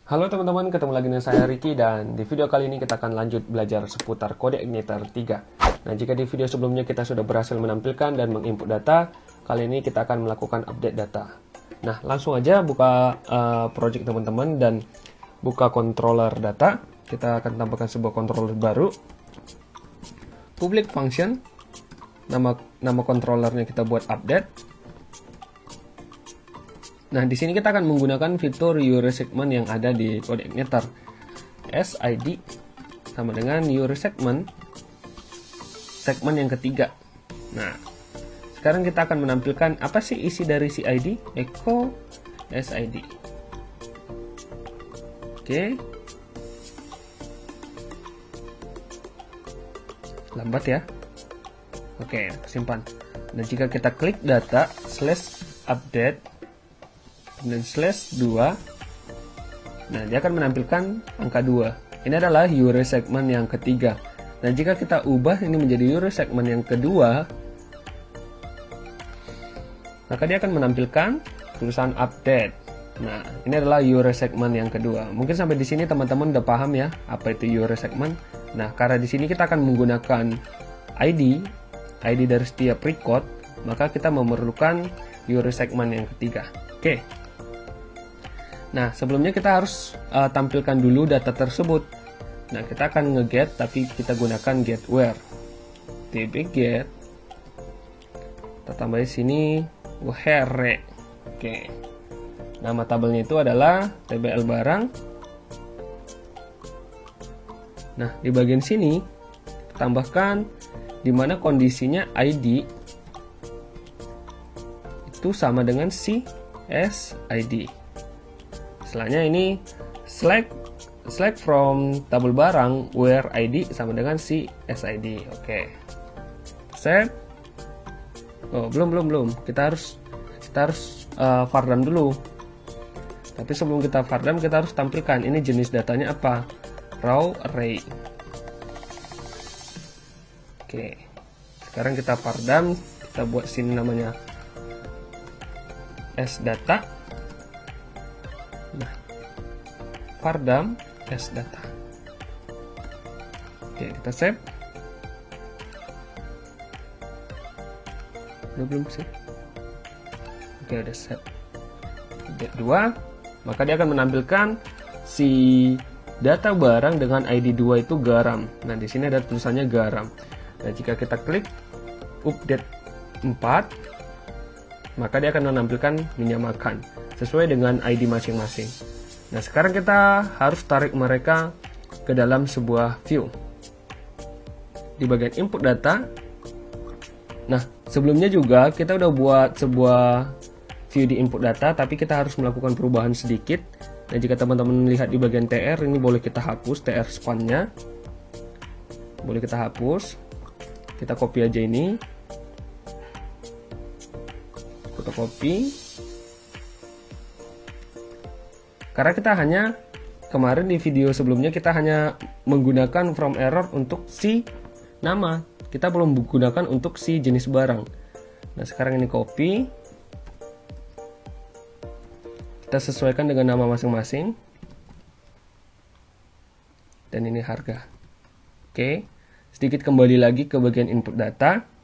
Halo teman-teman, ketemu lagi dengan saya Ricky dan di video kali ini kita akan lanjut belajar seputar kode igniter 3. Nah, jika di video sebelumnya kita sudah berhasil menampilkan dan menginput data, kali ini kita akan melakukan update data. Nah, langsung aja buka project teman-teman dan buka controller data. Kita akan tambahkan sebuah controller baru. Public function, nama controllernya kita buat update. Nah, di sini kita akan menggunakan fitur URI segment yang ada di kode igniter. SID sama dengan URI segment yang ketiga. Nah, sekarang kita akan menampilkan apa sih isi dari CID? Echo SID. Oke. Lambat ya. Oke, simpan. Dan jika kita klik data /update dan /2, nah dia akan menampilkan angka 2. Ini adalah URI segment yang ketiga. Dan jika kita ubah ini menjadi URI segment yang kedua, maka dia akan menampilkan tulisan update. Nah, ini adalah URI segment yang kedua. Mungkin sampai di sini teman-teman udah paham ya apa itu URI segment. Nah, karena di sini kita akan menggunakan ID dari setiap record, maka kita memerlukan URI segment yang ketiga. Oke. Nah, sebelumnya kita harus tampilkan dulu data tersebut. Nah, kita akan nge-get, tapi kita gunakan get where. tb-get. Kita tambah di sini where. Oke. Nama tabelnya itu adalah tbl barang. Nah, di bagian sini tambahkan di mana kondisinya ID itu sama dengan CSID. Setelahnya ini select from tabel barang where ID sama dengan CSID. Oke. Set. Oh, belum. Kita harus fardam dulu. Tapi sebelum kita fardam, kita harus tampilkan ini jenis datanya apa. Raw array. Oke. Sekarang kita fardam, kita buat sini namanya sdata. Nah, fardam sdata. Oke, kita save. Belum sih. Oke, udah save. Update 2, maka dia akan menampilkan si data barang dengan ID 2 itu garam. Nah, di sini ada tulisannya garam. Nah, jika kita klik update 4, maka dia akan menampilkan menyamakan sesuai dengan ID masing-masing. Nah, sekarang kita harus tarik mereka ke dalam sebuah view. Di bagian input data. Nah, sebelumnya juga kita udah buat sebuah view di input data, tapi kita harus melakukan perubahan sedikit. Nah, jika teman-teman lihat di bagian TR, ini boleh kita hapus TR span-nya. Boleh kita hapus. Kita copy aja ini. Fotokopi. Karena kita hanya kemarin di video sebelumnya kita hanya menggunakan from error untuk si nama, kita belum menggunakan untuk si jenis barang. Nah, sekarang ini copy, kita sesuaikan dengan nama masing-masing, dan ini harga. Oke, sedikit kembali lagi ke bagian input data.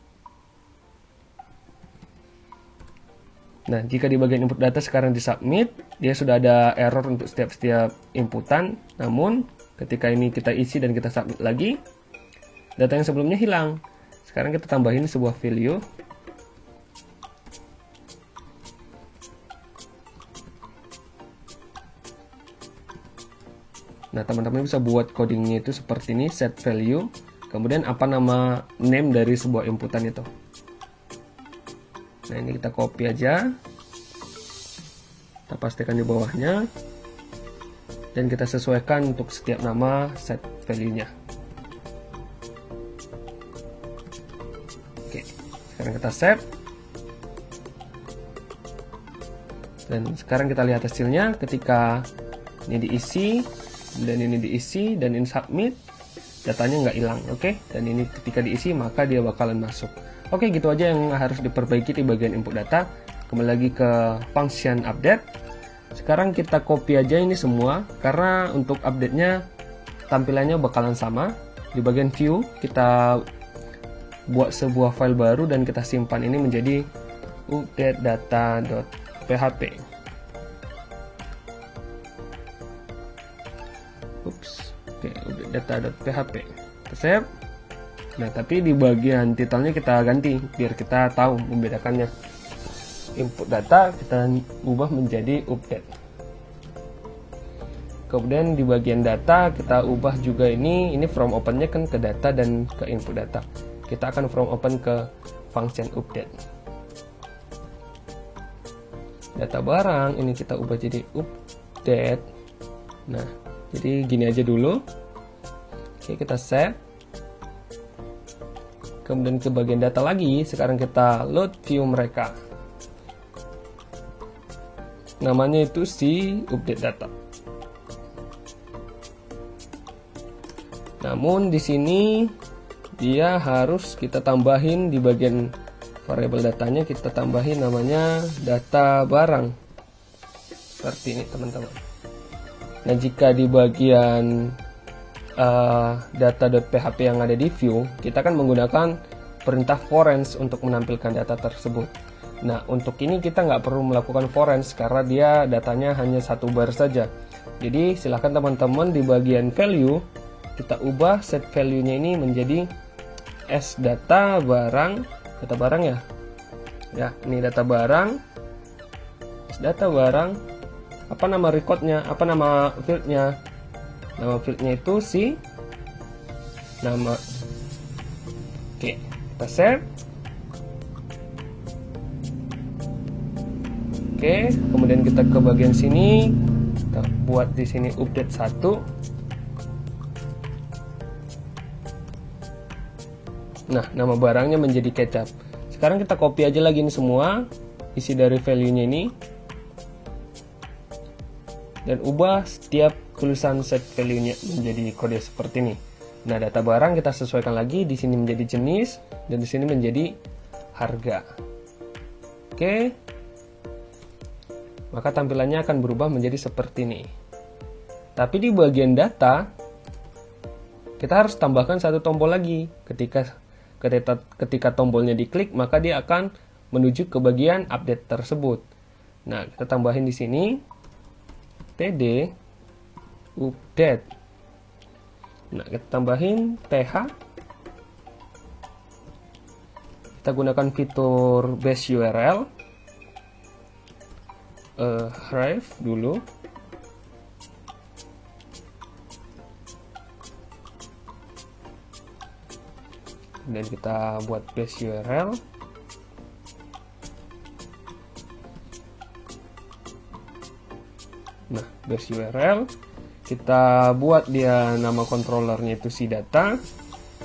Nah, jika di bagian input data sekarang di submit, dia sudah ada error untuk setiap inputan. Namun, ketika ini kita isi dan kita submit lagi, data yang sebelumnya hilang. Sekarang kita tambahin sebuah value. Nah, teman-teman bisa buat codingnya itu seperti ini, set value, kemudian apa nama name dari sebuah inputan itu. Nah, ini kita copy aja, kita pastikan di bawahnya, dan kita sesuaikan untuk setiap nama set value-nya. Oke, sekarang kita save, dan sekarang kita lihat hasilnya. Ketika ini diisi, dan ini diisi, dan ini submit, datanya nggak hilang. Oke, dan ini ketika diisi maka dia bakalan masuk. Oke, gitu aja yang harus diperbaiki di bagian input data. Kembali lagi ke function update. Sekarang kita copy aja ini semua, karena untuk update-nya tampilannya bakalan sama. Di bagian view kita buat sebuah file baru dan kita simpan ini menjadi updatedata.php. Oke, updatedata.php. Kita save. Nah, tapi di bagian titelnya kita ganti biar kita tahu membedakannya. Input data kita ubah menjadi update. Kemudian di bagian data kita ubah juga ini from open-nya kan ke data dan ke input data. Kita akan from open ke function update. Data barang ini kita ubah jadi update. Nah, jadi gini aja dulu. Oke, kita save. Kemudian ke bagian data lagi, sekarang kita load view mereka. Namanya itu si update data. Namun di sini dia harus kita tambahin di bagian variabel datanya, kita tambahin namanya data barang. Seperti ini teman-teman. Nah, jika di bagian data.php yang ada di view, kita akan menggunakan perintah forens untuk menampilkan data tersebut. Nah, untuk ini kita nggak perlu melakukan forens karena dia datanya hanya satu bar saja. Jadi silahkan teman-teman di bagian value kita ubah set value-nya ini menjadi s data barang ya. Ya, ini data barang, s data barang. Apa nama recordnya? Apa nama fieldnya? Nama fieldnya itu si nama. Oke, kita save. Oke, kemudian kita ke bagian sini, kita buat di sini update 1. Nah, nama barangnya menjadi kecap. Sekarang kita copy aja lagi ini semua isi dari value-nya ini dan ubah setiap tulisan set value-nya menjadi kode seperti ini. Nah, data barang kita sesuaikan lagi, di sini menjadi jenis dan di sini menjadi harga. Oke. Maka tampilannya akan berubah menjadi seperti ini. Tapi di bagian data kita harus tambahkan satu tombol lagi. Ketika tombolnya diklik, maka dia akan menuju ke bagian update tersebut. Nah, kita tambahin di sini td update. Nah, kita tambahin th. Kita gunakan fitur base URL href dulu. Dan kita buat base URL. Nah, base URL kita buat dia nama controllernya itu si data,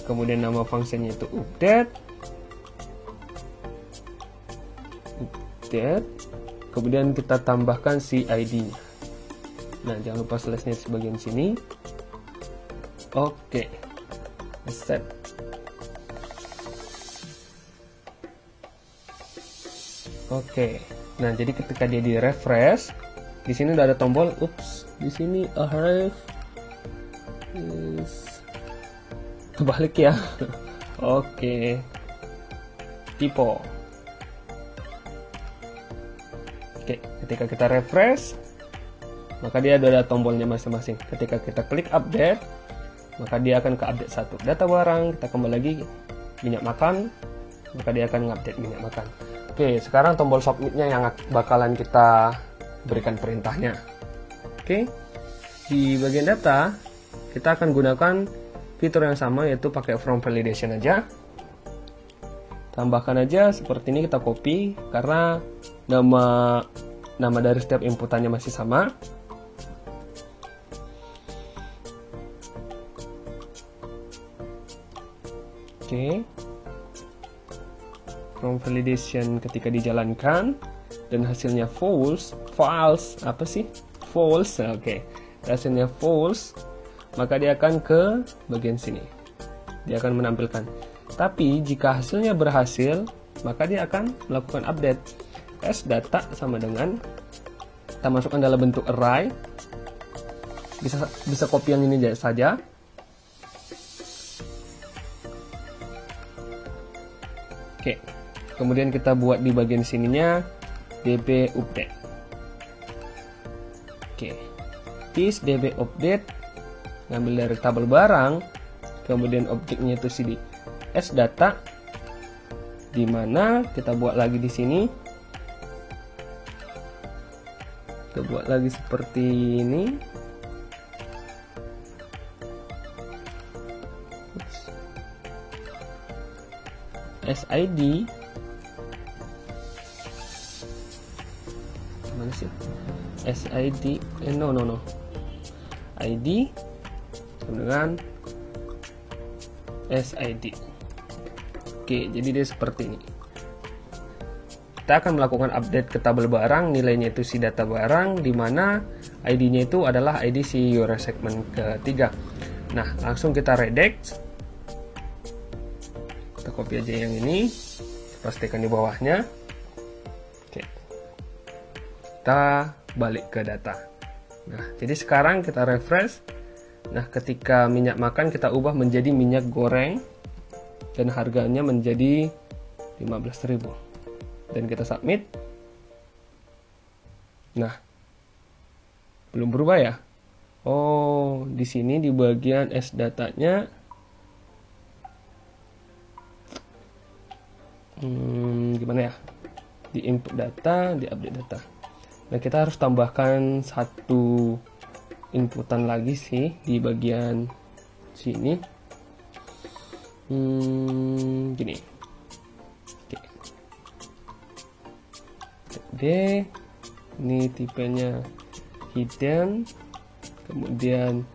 kemudian nama fungsinya itu update, kemudian kita tambahkan si ID-nya. Nah, jangan lupa slash-nya di bagian sini. Oke, set. Oke, nah jadi ketika dia di refresh, di sini udah ada tombol, di sini href kebalik ya. Oke, typo. Oke, ketika kita refresh, maka dia udah ada tombolnya masing-masing. Ketika kita klik update, maka dia akan ke update 1. Data barang, kita kembali lagi minyak makan, maka dia akan ngupdate minyak makan. Oke, sekarang tombol submit-nya yang bakalan kita berikan perintahnya. Oke, di bagian data kita akan gunakan fitur yang sama, yaitu pakai from validation aja. Tambahkan aja seperti ini, kita copy karena nama dari setiap inputannya masih sama. Oke, from validation ketika dijalankan dan hasilnya false, apa sih? False. Oke. Hasilnya false, maka dia akan ke bagian sini. Dia akan menampilkan. Tapi jika hasilnya berhasil, maka dia akan melakukan update. S data sama dengan kita masukkan dalam bentuk array. Bisa copy yang ini saja. Oke, kemudian kita buat di bagian sininya db update. Oke, this db update, ngambil dari tabel barang, kemudian objeknya itu cd s data, dimana kita buat lagi di sini. Kita buat lagi seperti ini. SID mana sih? SID no ID dengan SID. Oke, jadi dia seperti ini. Kita akan melakukan update ke tabel barang, nilainya itu si data barang, di mana ID-nya itu adalah ID si URL segmen ketiga. Nah, langsung kita redact. Kita copy aja yang ini, pastikan di bawahnya. Oke, kita balik ke data. Nah, jadi sekarang kita refresh. Nah, ketika minyak makan kita ubah menjadi minyak goreng dan harganya menjadi 15.000. Dan kita submit. Nah, belum berubah ya? Oh, di sini di bagian S datanya gimana ya? Di input data, di update data. Nah, kita harus tambahkan satu inputan lagi sih di bagian sini. Gini. D, ini tipenya hidden, kemudian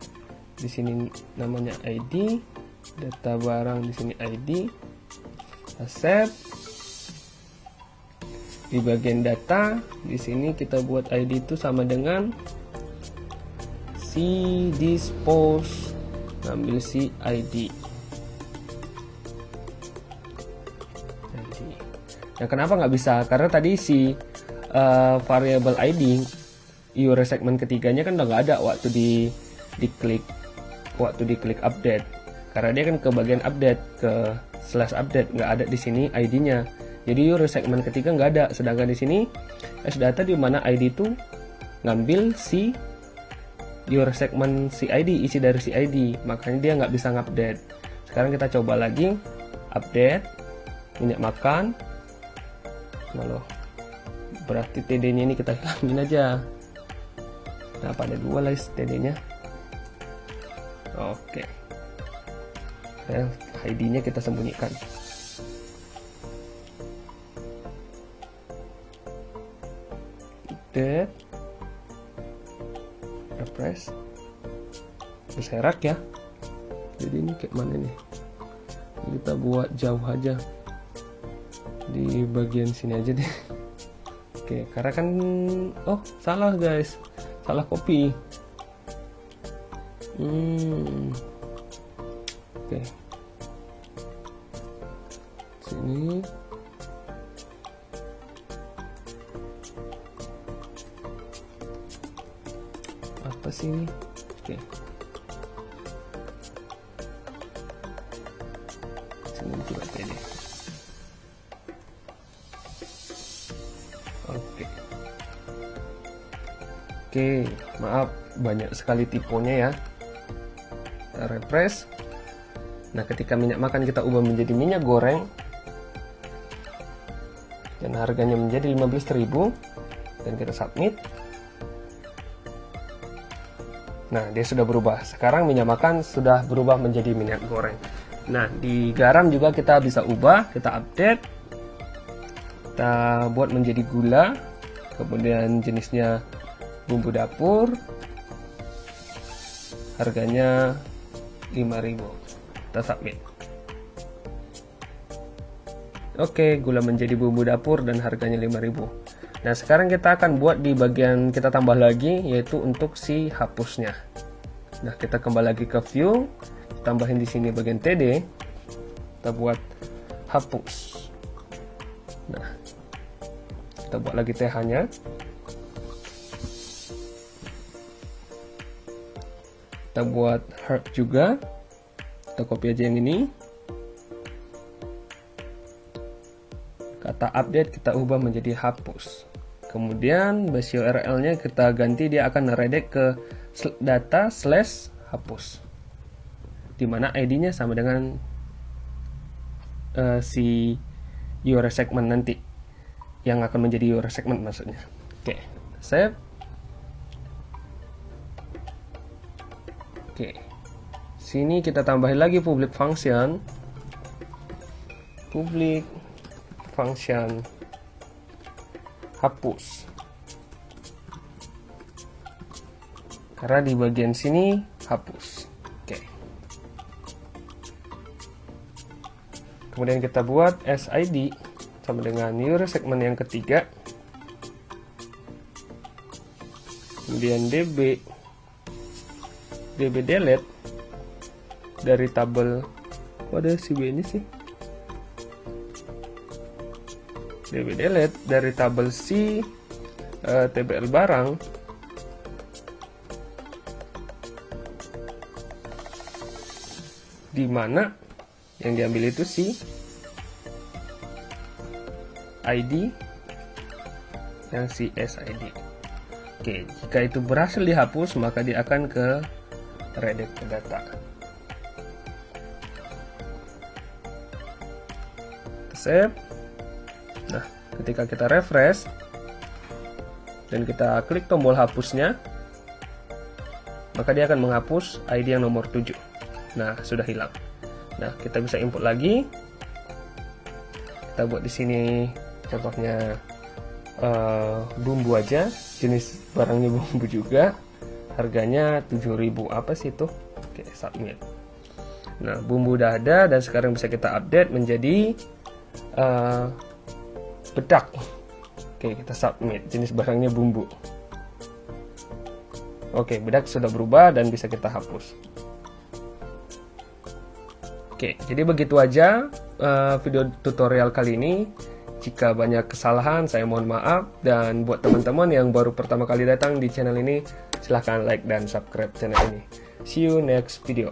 di sini namanya ID, data barang di sini ID, accept. Di bagian data di sini kita buat ID itu sama dengan si dispose, ambil si ID. Nah, kenapa nggak bisa? Karena tadi si variable ID URL segmen ketiganya kan udah nggak ada waktu diklik update, karena dia kan ke bagian update, ke /update, nggak ada di sini ID-nya. Jadi URL segmen ketiga nggak ada, sedangkan di sini sdata di mana ID itu ngambil si URL segmen si ID, isi dari si ID, makanya dia nggak bisa ngupdate. Sekarang kita coba lagi update minyak makan. Lalu berarti TD-nya ini kita hilangin aja. Kenapa ada dua list TD-nya? Oke. Dan ID-nya kita sembunyikan. Update. Refresh. Berserak ya. Jadi ini kayak mana nih? Kita buat jauh aja. Di bagian sini aja deh. Oke, karena kan salah guys, salah copy. Oke, sini apa sih ini? Oke, sini coba deh. Oke, maaf banyak sekali tipenya ya. Kita refresh. Nah, ketika minyak makan kita ubah menjadi minyak goreng dan harganya menjadi 15.000 dan kita submit. Nah, dia sudah berubah. Sekarang minyak makan sudah berubah menjadi minyak goreng. Nah, di garam juga kita bisa ubah, kita update. Kita buat menjadi gula, kemudian jenisnya bumbu dapur, harganya 5.000. Kita submit. Oke, gula menjadi bumbu dapur dan harganya 5.000. Nah, sekarang kita akan buat di bagian kita tambah lagi, yaitu untuk si hapusnya. Nah, kita kembali lagi ke view, tambahin di sini bagian TD, kita buat hapus. Nah, kita buat lagi TH-nya. Kita buat heart juga. Kita copy aja yang ini. Kata update kita ubah menjadi hapus. Kemudian base URL-nya kita ganti, dia akan redirect ke data slash hapus, dimana ID-nya sama dengan si URL segment nanti, yang akan menjadi URL segment maksudnya. Oke, save. Oke, sini kita tambahin lagi public function hapus, karena di bagian sini hapus. Oke. Kemudian kita buat SID sama dengan URL segment yang ketiga. Kemudian DB delete dari tabel, ada si B ini sih. DB delete dari tabel C TBL barang, di mana yang diambil itu si ID yang si SID. Oke, jika itu berhasil dihapus, maka dia akan ke redirect ke data. Save. Nah, ketika kita refresh dan kita klik tombol hapusnya, maka dia akan menghapus ID yang nomor 7. Nah, sudah hilang. Nah, kita bisa input lagi. Kita buat di sini contohnya bumbu aja, jenis barangnya bumbu juga, harganya 7.000, apa sih itu? Oke, submit. Nah, bumbu udah ada dan sekarang bisa kita update menjadi bedak. Oke, kita submit, jenis barangnya bumbu. Oke, bedak sudah berubah dan bisa kita hapus. Oke, jadi begitu aja video tutorial kali ini. Jika banyak kesalahan, saya mohon maaf. Dan buat teman-teman yang baru pertama kali datang di channel ini, silahkan like dan subscribe channel ini. See you next video.